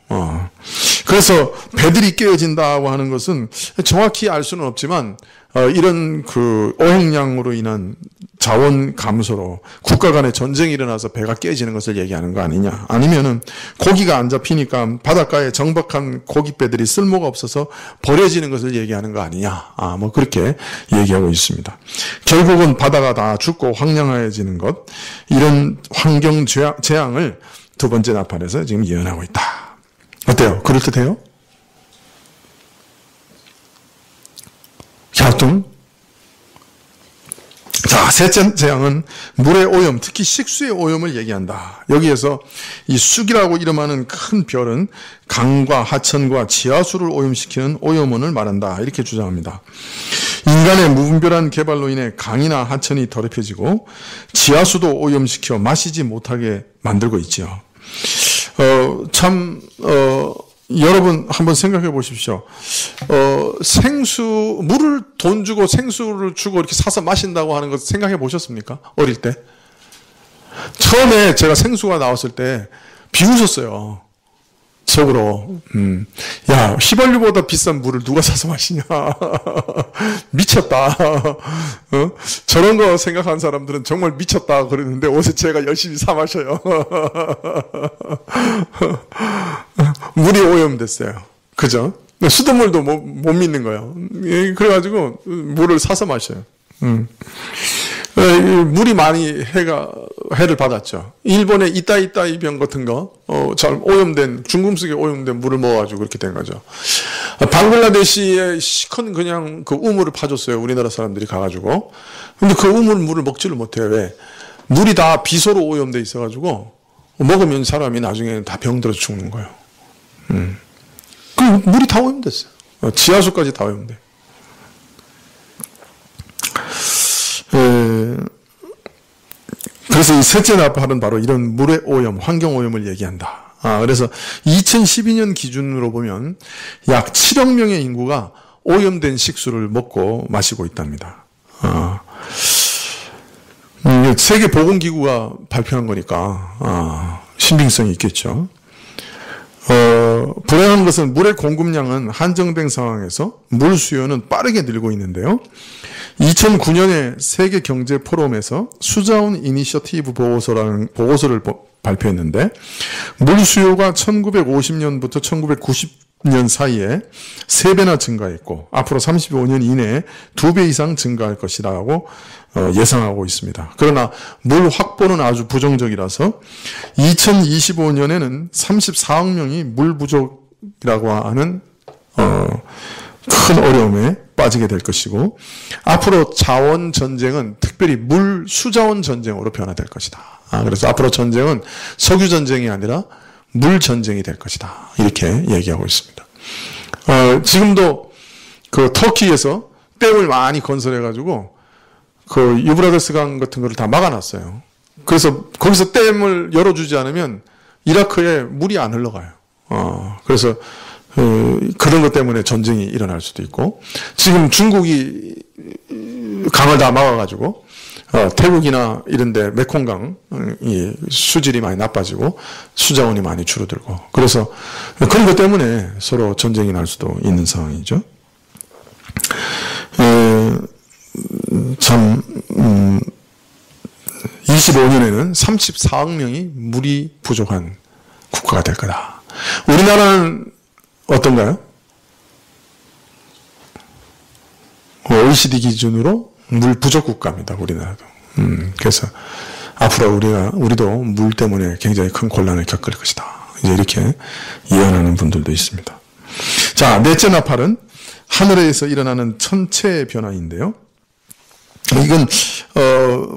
S2: 그래서 배들이 깨어진다고 하는 것은 정확히 알 수는 없지만 이런 그 어획량으로 인한 자원 감소로 국가 간의 전쟁이 일어나서 배가 깨지는 것을 얘기하는 거 아니냐, 아니면은 고기가 안 잡히니까 바닷가에 정박한 고깃배들이 쓸모가 없어서 버려지는 것을 얘기하는 거 아니냐, 그렇게 얘기하고 있습니다. 결국은 바다가 다 죽고 황량해지는 것, 이런 환경 재앙을 두 번째 나팔에서 지금 예언하고 있다. 어때요? 그럴듯해요? 갸우뚱? 자, 셋째 재앙은 물의 오염, 특히 식수의 오염을 얘기한다. 여기에서 이 쑥이라고 이름하는 큰 별은 강과 하천과 지하수를 오염시키는 오염원을 말한다. 이렇게 주장합니다. 인간의 무분별한 개발로 인해 강이나 하천이 더럽혀지고 지하수도 오염시켜 마시지 못하게 만들고 있죠. 여러분 한번 생각해 보십시오. 물을 돈 주고 생수를 주고 이렇게 사서 마신다고 하는 것 생각해 보셨습니까? 어릴 때. 처음에 제가 생수가 나왔을 때 비웃었어요. 속으로. 야, 휘발유보다 비싼 물을 누가 사서 마시냐. 미쳤다. 저런 거 생각한 사람들은 정말 미쳤다 그러는데 어제 제가 열심히 사 마셔요. 물이 오염됐어요. 그죠? 수돗물도 못 믿는 거예요. 그래가지고 물을 사서 마셔요. 물이 많이 해를 받았죠. 일본의 이따이 병 같은 거, 잘 오염된, 중금속에 오염된 물을 먹어가지고 그렇게 된 거죠. 방글라데시에 시큰 그냥 그 우물을 파줬어요. 우리나라 사람들이 가가지고. 근데 그 물을 먹지를 못해요. 왜? 물이 다 비소로 오염돼 있어가지고, 먹으면 사람이 나중에 다 병들어서 죽는 거예요. 그 물이 다 오염됐어요. 지하수까지 다 오염돼. 그래서 이 셋째 나팔은 바로 이런 물의 오염, 환경 오염을 얘기한다. 그래서 2012년 기준으로 보면 약 7억 명의 인구가 오염된 식수를 먹고 마시고 있답니다. 세계보건기구가 발표한 거니까 신빙성이 있겠죠. 불행한 것은 물의 공급량은 한정된 상황에서 물 수요는 빠르게 늘고 있는데요. 2009년에 세계경제포럼에서 수자원 이니셔티브 보고서를 발표했는데 물 수요가 1950년부터 1990년 사이에 3배나 증가했고 앞으로 35년 이내에 2배 이상 증가할 것이라고 예상하고 있습니다. 그러나 물 확보는 아주 부정적이라서 2025년에는 34억 명이 물 부족이라고 하는 큰 어려움에 빠지게 될 것이고 앞으로 자원 전쟁은 특별히 물 수자원 전쟁으로 변화될 것이다. 그래서 앞으로 전쟁은 석유 전쟁이 아니라 물 전쟁이 될 것이다. 이렇게 얘기하고 있습니다. 지금도 그 터키에서 댐을 많이 건설해가지고 그 유브라데스 강 같은 거를 다 막아놨어요. 그래서 거기서 댐을 열어주지 않으면 이라크에 물이 안 흘러가요. 그래서 그런 것 때문에 전쟁이 일어날 수도 있고 지금 중국이 강을 다 막아가지고 태국이나 이런데 메콩강이 수질이 많이 나빠지고 수자원이 많이 줄어들고 그래서 그런 것 때문에 서로 전쟁이 날 수도 있는 상황이죠. 25년에는 34억 명이 물이 부족한 국가가 될 거다. 우리나라는 어떤가요? OECD 기준으로 물 부족 국가입니다. 우리나라도. 그래서 앞으로 우리도 물 때문에 굉장히 큰 곤란을 겪을 것이다. 이제 이렇게 예언하는 분들도 있습니다. 자, 넷째 나팔은 하늘에서 일어나는 천체의 변화인데요. 이건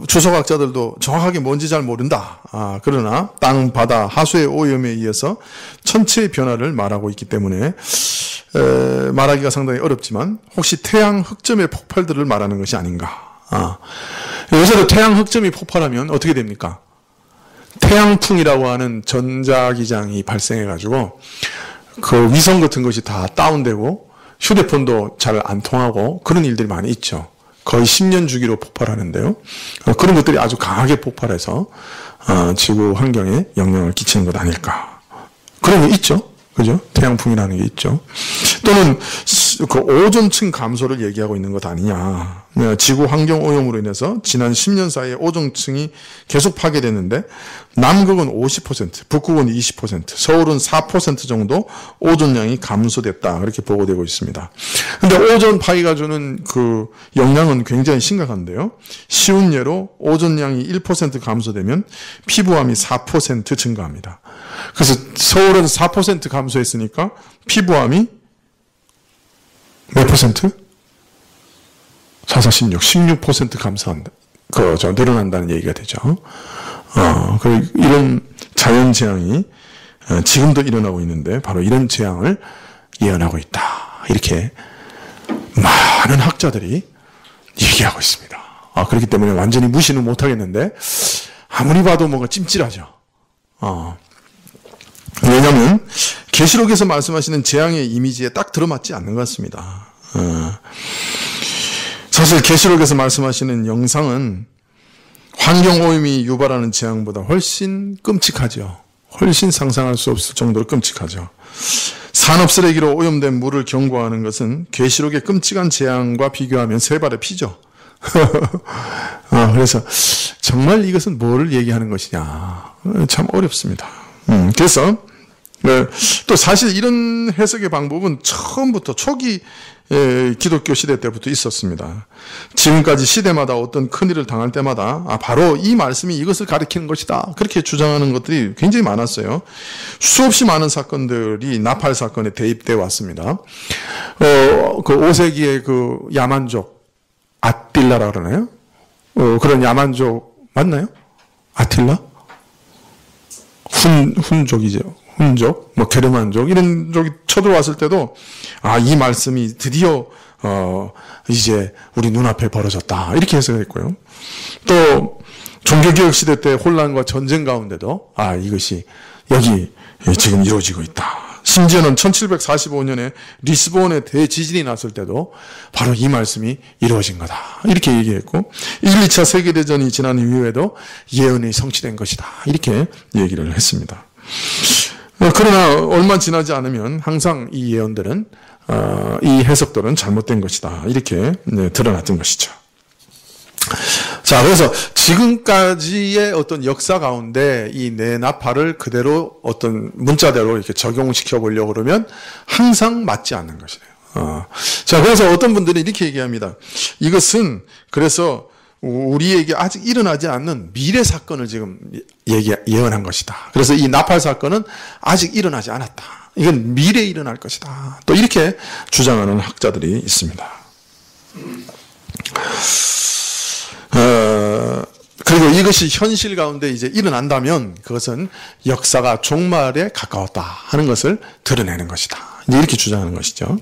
S2: 주석학자들도 정확하게 뭔지 잘 모른다. 그러나 땅, 바다, 하수의 오염에 의해서 천체의 변화를 말하고 있기 때문에 말하기가 상당히 어렵지만 혹시 태양 흑점의 폭발들을 말하는 것이 아닌가. 요새도 태양 흑점이 폭발하면 어떻게 됩니까? 태양풍이라고 하는 전자기장이 발생해가지고 그 위성 같은 것이 다 다운되고 휴대폰도 잘 안 통하고 그런 일들이 많이 있죠. 거의 10년 주기로 폭발하는데요. 그런 것들이 아주 강하게 폭발해서 지구 환경에 영향을 끼치는 것 아닐까. 그런 게 있죠. 그죠? 태양풍이라는 게 있죠. 또는 그 오존층 감소를 얘기하고 있는 것 아니냐. 지구 환경 오염으로 인해서 지난 10년 사이에 오존층이 계속 파괴됐는데 남극은 50%, 북극은 20%, 서울은 4% 정도 오존량이 감소됐다. 그렇게 보고되고 있습니다. 근데 오존 파괴가 주는 그 영향은 굉장히 심각한데요. 쉬운 예로 오존량이 1% 감소되면 피부암이 4% 증가합니다. 그래서 서울은 4% 감소했으니까 피부암이 몇 퍼센트? 16% 감소한다. 늘어난다는 얘기가 되죠. 이런 자연재앙이 지금도 일어나고 있는데 바로 이런 재앙을 예언하고 있다. 이렇게 많은 학자들이 얘기하고 있습니다. 그렇기 때문에 완전히 무시는 못하겠는데 아무리 봐도 뭔가 찜찔하죠. 왜냐하면 계시록에서 말씀하시는 재앙의 이미지에 딱 들어맞지 않는 것 같습니다. 사실 계시록에서 말씀하시는 영상은 환경오염이 유발하는 재앙보다 훨씬 끔찍하죠. 훨씬 상상할 수 없을 정도로 끔찍하죠. 산업쓰레기로 오염된 물을 경고하는 것은 계시록의 끔찍한 재앙과 비교하면 세 발의 피죠. 그래서 정말 이것은 뭐를 얘기하는 것이냐 참 어렵습니다. 그래서 또 사실 이런 해석의 방법은 처음부터 초기 기독교 시대 때부터 있었습니다. 지금까지 시대마다 어떤 큰일을 당할 때마다 바로 이 말씀이 이것을 가리키는 것이다. 그렇게 주장하는 것들이 굉장히 많았어요. 수없이 많은 사건들이 나팔 사건에 대입되어 왔습니다. 그 5세기의 그 야만족 아틸라라 그러나요? 그런 야만족 맞나요? 아틸라? 훈족이죠. 훈족, 게르만족 이런 족이 쳐들어왔을 때도 이 말씀이 드디어 이제 우리 눈앞에 벌어졌다 이렇게 해석했고요. 또 종교개혁 시대 때 혼란과 전쟁 가운데도 이것이 여기 지금 이루어지고 있다. 심지어는 1745년에 리스본에 대지진이 났을 때도 바로 이 말씀이 이루어진 거다. 이렇게 얘기했고 1, 2차 세계대전이 지난 이후에도 예언이 성취된 것이다. 이렇게 얘기를 했습니다. 그러나 얼마 지나지 않으면 항상 이 예언들은 이 해석들은 잘못된 것이다. 이렇게 드러났던 것이죠. 자, 그래서 지금까지의 어떤 역사 가운데 이 내나팔을 그대로 어떤 문자대로 이렇게 적용시켜 보려고 그러면 항상 맞지 않는 것이래요. 자, 그래서 어떤 분들이 이렇게 얘기합니다. 이것은 그래서 우리에게 아직 일어나지 않는 미래 사건을 지금 예언한 것이다. 그래서 이 나팔 사건은 아직 일어나지 않았다. 이건 미래에 일어날 것이다. 또 이렇게 주장하는 학자들이 있습니다. 그리고 이것이 현실 가운데 이제 일어난다면 그것은 역사가 종말에 가까웠다 하는 것을 드러내는 것이다. 이렇게 주장하는 것이죠.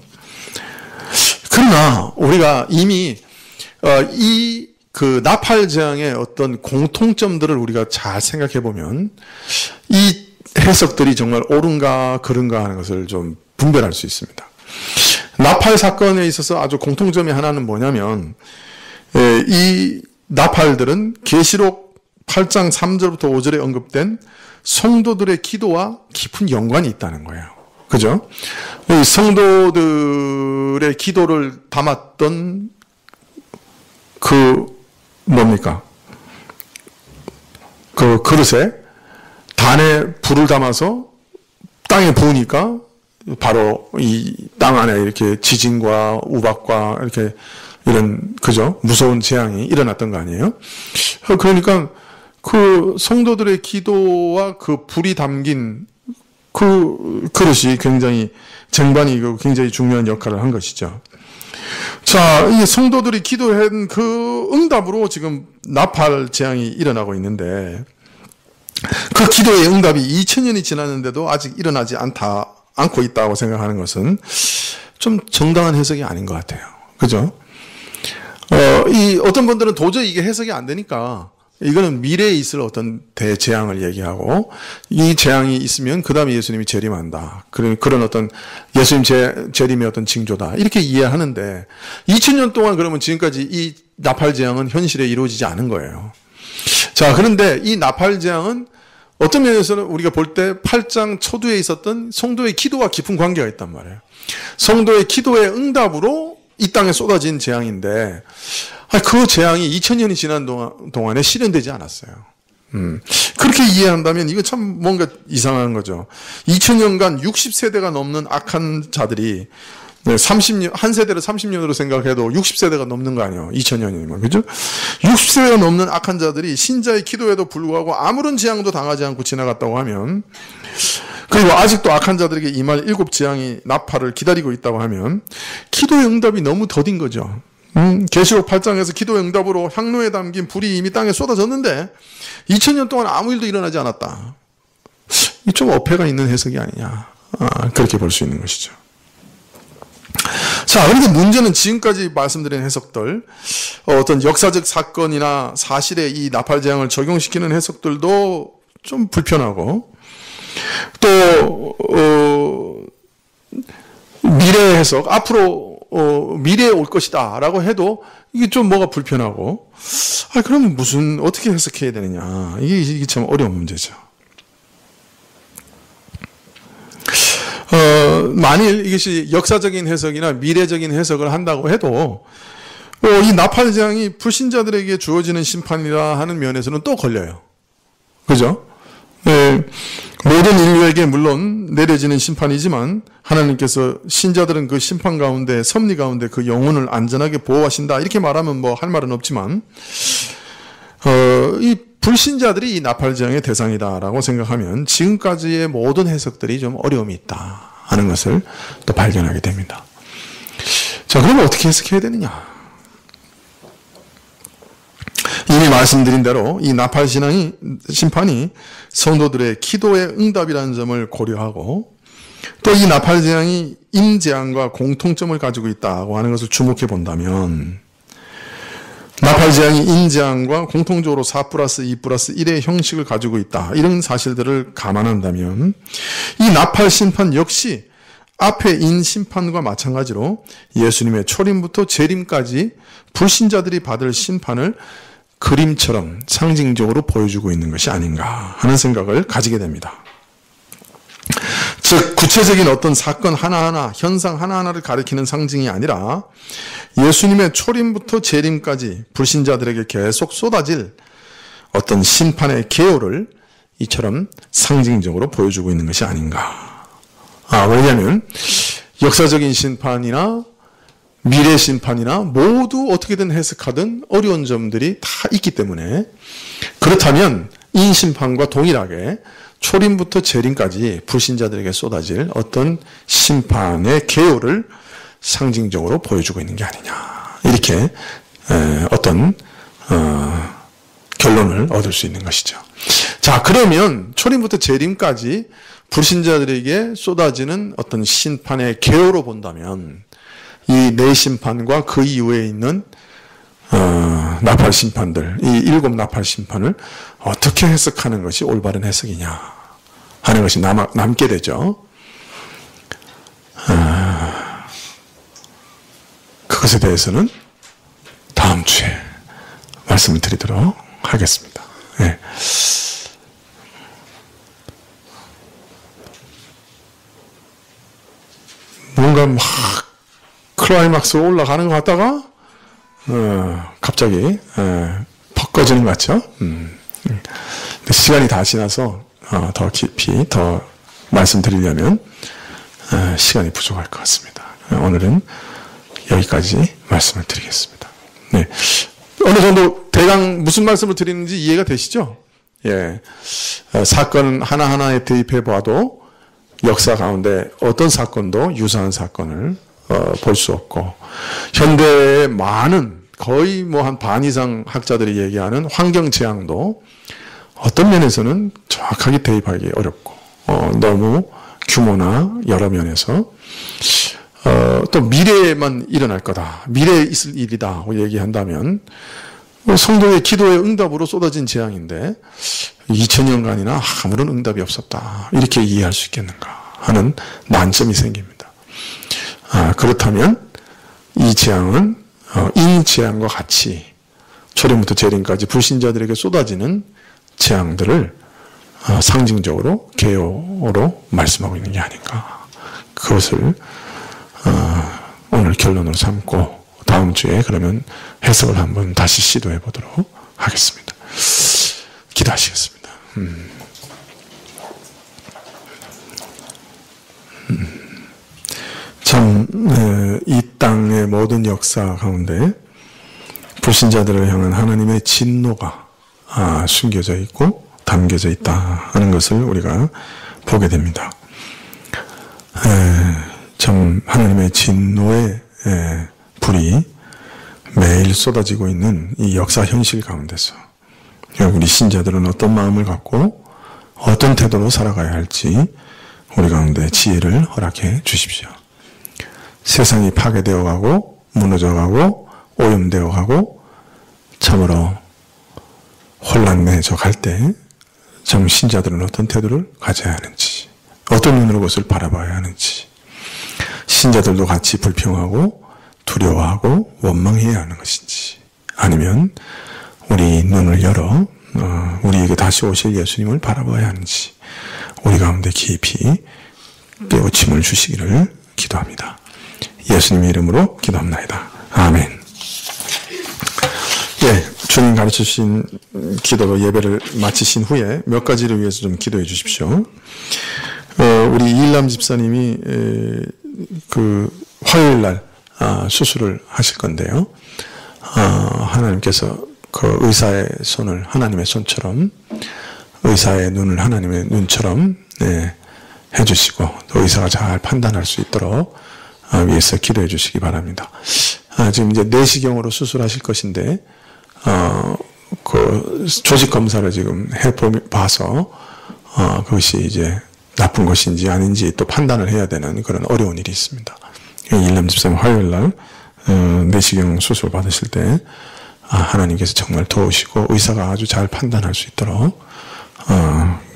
S2: 그러나 우리가 이미 그 나팔 재앙의 어떤 공통점들을 우리가 잘 생각해 보면 이 해석들이 정말 옳은가 그른가 하는 것을 좀 분별할 수 있습니다. 나팔 사건에 있어서 아주 공통점이 하나는 뭐냐면 이 나팔들은 계시록 8장 3절부터 5절에 언급된 성도들의 기도와 깊은 연관이 있다는 거예요. 그죠? 이 성도들의 기도를 담았던 뭡니까? 그 그릇에 단에 불을 담아서 땅에 부으니까 바로 이 땅 안에 이렇게 지진과 우박과 이렇게 이런 그죠? 무서운 재앙이 일어났던 거 아니에요? 그러니까 그 성도들의 기도와 그 불이 담긴 그 그릇이 굉장히 쟁반이 굉장히 중요한 역할을 한 것이죠. 자, 이 성도들이 기도한 그 응답으로 지금 나팔 재앙이 일어나고 있는데 그 기도의 응답이 2000년이 지났는데도 아직 일어나지 않고 있다고 생각하는 것은 좀 정당한 해석이 아닌 것 같아요. 그죠? 어떤 분들은 도저히 이게 해석이 안 되니까 이거는 미래에 있을 어떤 대재앙을 얘기하고 이 재앙이 있으면 그 다음에 예수님이 재림한다. 그런 어떤 예수님 재림의 어떤 징조다. 이렇게 이해하는데 2000년 동안 그러면 지금까지 이 나팔 재앙은 현실에 이루어지지 않은 거예요. 자, 그런데 이 나팔 재앙은 어떤 면에서는 우리가 볼 때 8장 초두에 있었던 성도의 기도와 깊은 관계가 있단 말이에요. 성도의 기도의 응답으로 이 땅에 쏟아진 재앙인데 그 재앙이 2000년이 지난 동안에 실현되지 않았어요. 그렇게 이해한다면 이거 참 뭔가 이상한 거죠. 2000년간 60세대가 넘는 악한 자들이 30년, 한 세대를 30년으로 생각해도 60세대가 넘는 거 아니에요. 2000년이면. 그죠? 60세대가 넘는 악한 자들이 신자의 기도에도 불구하고 아무런 재앙도 당하지 않고 지나갔다고 하면, 그리고 아직도 악한 자들에게 임할 7 재앙이 나팔을 기다리고 있다고 하면, 기도의 응답이 너무 더딘 거죠. 계시록 8장에서 기도의 응답으로 향로에 담긴 불이 이미 땅에 쏟아졌는데 2000년 동안 아무 일도 일어나지 않았다. 이 좀 어폐가 있는 해석이 아니냐. 그렇게 볼 수 있는 것이죠. 자, 그런데 문제는 지금까지 말씀드린 해석들, 어떤 역사적 사건이나 사실에 이 나팔 재앙을 적용시키는 해석들도 좀 불편하고, 또 미래 해석, 앞으로 미래에 올 것이다 라고 해도 이게 좀 뭐가 불편하고, 그럼 어떻게 해석해야 되느냐. 이게 참 어려운 문제죠. 만일 이것이 역사적인 해석이나 미래적인 해석을 한다고 해도, 이 나팔 재앙이 불신자들에게 주어지는 심판이라 하는 면에서는 또 걸려요. 그죠? 네, 모든 인류에게 물론 내려지는 심판이지만 하나님께서 신자들은 그 심판 가운데, 섭리 가운데 그 영혼을 안전하게 보호하신다 이렇게 말하면 뭐 할 말은 없지만, 이 불신자들이 이 나팔 재앙의 대상이다라고 생각하면 지금까지의 모든 해석들이 좀 어려움이 있다 하는 것을 또 발견하게 됩니다. 자, 그러면 어떻게 해석해야 되느냐? 이미 말씀드린 대로 이 나팔 심판이 성도들의 기도의 응답이라는 점을 고려하고, 또 이 나팔 재앙이 임재앙과 공통점을 가지고 있다고 하는 것을 주목해 본다면, 나팔 재앙이 임재앙과 공통적으로 4+2+1의 형식을 가지고 있다, 이런 사실들을 감안한다면 이 나팔 심판 역시 앞에 인 심판과 마찬가지로 예수님의 초림부터 재림까지 불신자들이 받을 심판을 그림처럼 상징적으로 보여주고 있는 것이 아닌가 하는 생각을 가지게 됩니다. 즉 구체적인 어떤 사건 하나하나, 현상 하나하나를 가리키는 상징이 아니라 예수님의 초림부터 재림까지 불신자들에게 계속 쏟아질 어떤 심판의 계율을 이처럼 상징적으로 보여주고 있는 것이 아닌가. 왜냐하면 역사적인 심판이나 미래 심판이나 모두 어떻게든 해석하든 어려운 점들이 다 있기 때문에, 그렇다면 이 심판과 동일하게 초림부터 재림까지 불신자들에게 쏟아질 어떤 심판의 계율을 상징적으로 보여주고 있는 게 아니냐, 이렇게 어떤 결론을 얻을 수 있는 것이죠. 자, 그러면 초림부터 재림까지 불신자들에게 쏟아지는 어떤 심판의 계율로 본다면 이 네 심판과 그 이후에 있는 나팔 심판들, 이 7 나팔 심판을 어떻게 해석하는 것이 올바른 해석이냐 하는 것이 남게 되죠. 그것에 대해서는 다음 주에 말씀을 드리도록 하겠습니다. 네. 뭔가 막 클라이막스로 올라가는 것 같다가 갑자기 퍽 꺼지는 것 같죠? 시간이 다 지나서 더 깊이 더 말씀드리려면 시간이 부족할 것 같습니다. 오늘은 여기까지 말씀을 드리겠습니다. 네. 어느 정도 대강 무슨 말씀을 드리는지 이해가 되시죠? 예. 사건 하나하나에 대입해 봐도 역사 가운데 어떤 사건도 유사한 사건을 볼 수 없고, 현대의 많은 거의 뭐 한 반 이상 학자들이 얘기하는 환경 재앙도 어떤 면에서는 정확하게 대입하기 어렵고, 너무 규모나 여러 면에서 또 미래에만 일어날 거다, 미래에 있을 일이다 얘기한다면 성도의 기도의 응답으로 쏟아진 재앙인데 2000년간이나 아무런 응답이 없었다, 이렇게 이해할 수 있겠는가 하는 난점이 생깁니다. 그렇다면 이 재앙은 인재앙과 같이 초림부터 재림까지 불신자들에게 쏟아지는 재앙들을 상징적으로 개요로 말씀하고 있는 게 아닌가. 그것을 오늘 결론으로 삼고 다음 주에 그러면 해석을 한번 다시 시도해 보도록 하겠습니다. 기도하시겠습니다. 참, 이 땅의 모든 역사 가운데 불신자들을 향한 하나님의 진노가 숨겨져 있고 담겨져 있다 하는 것을 우리가 보게 됩니다. 참 하나님의 진노의 불이 매일 쏟아지고 있는 이 역사 현실 가운데서 우리 신자들은 어떤 마음을 갖고 어떤 태도로 살아가야 할지 우리 가운데 지혜를 허락해 주십시오. 세상이 파괴되어 가고 무너져 가고 오염되어 가고 참으로 혼란해져 갈 때 참 신자들은 어떤 태도를 가져야 하는지, 어떤 눈으로 그것을 바라봐야 하는지, 신자들도 같이 불평하고 두려워하고 원망해야 하는 것인지, 아니면 우리 눈을 열어 우리에게 다시 오실 예수님을 바라봐야 하는지 우리 가운데 깊이 깨우침을 주시기를 기도합니다. 예수님의 이름으로 기도합나이다. 아멘. 주님 가르치신 기도로 예배를 마치신 후에 몇 가지를 위해서 좀 기도해 주십시오. 우리 이일남 집사님이 화요일 날 수술을 하실 건데요. 하나님께서 그 의사의 손을 하나님의 손처럼, 의사의 눈을 하나님의 눈처럼 해주시고 또 의사가 잘 판단할 수 있도록 위해서 기도해 주시기 바랍니다. 지금 이제 내시경으로 수술하실 것인데 그 조직 검사를 지금 해봐서 그것이 이제 나쁜 것인지 아닌지 또 판단을 해야 되는 그런 어려운 일이 있습니다. 일남 집사님 화요일 날 내시경 수술 받으실 때 하나님께서 정말 도우시고 의사가 아주 잘 판단할 수 있도록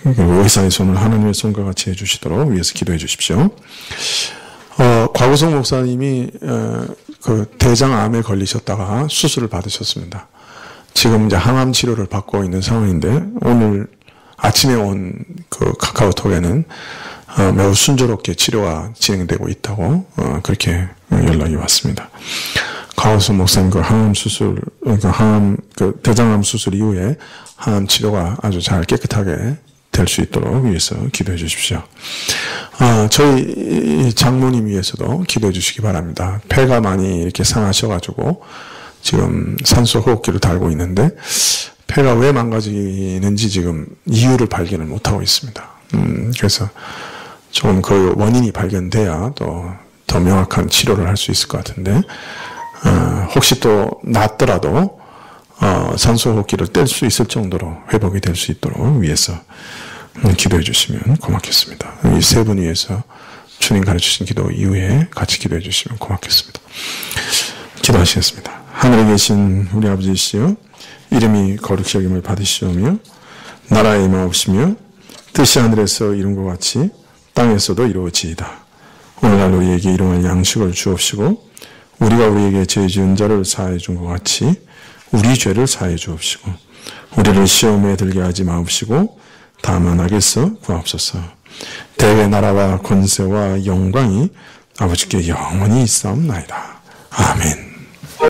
S2: 의사의 손을 하나님의 손과 같이 해주시도록 위해서 기도해 주십시오. 곽우성 목사님이 그 대장암에 걸리셨다가 수술을 받으셨습니다. 지금 이제 항암 치료를 받고 있는 상황인데 오늘 아침에 온 그 카카오톡에는 매우 순조롭게 치료가 진행되고 있다고 그렇게 연락이 왔습니다. 곽우성 목사님 그 항암 수술, 그 대장암 수술 이후에 항암 치료가 아주 잘 깨끗하게 될 수 있도록 위해서 기도해 주십시오. 저희 장모님 위해서도 기도해 주시기 바랍니다. 폐가 많이 이렇게 상하셔가지고 지금 산소 호흡기를 달고 있는데 폐가 왜 망가지는지 지금 이유를 발견을 못하고 있습니다. 그래서 조금 그 원인이 발견돼야 또 더 명확한 치료를 할 수 있을 것 같은데 혹시 또 낫더라도 산소 호흡기를 뗄 수 있을 정도로 회복이 될 수 있도록 위해서 기도해 주시면 고맙겠습니다. 이 세 분 위해서 주님 가르치신 기도 이후에 같이 기도해 주시면 고맙겠습니다. 기도하시겠습니다. 하늘에 계신 우리 아버지시여, 이름이 거룩히 여김을 받으시오며 나라의 임하옵시며 뜻이 하늘에서 이룬 것 같이 땅에서도 이루어지이다. 오늘날 우리에게 일용할 양식을 주옵시고 우리가 우리에게 죄 지은 자를 사하여 준 것 같이 우리 죄를 사하여 주옵시고 우리를 시험에 들게 하지 마옵시고 다만 악에서 구하옵소서. 대의 나라와 권세와 영광이 아버지께 영원히 있사옵나이다. 아멘.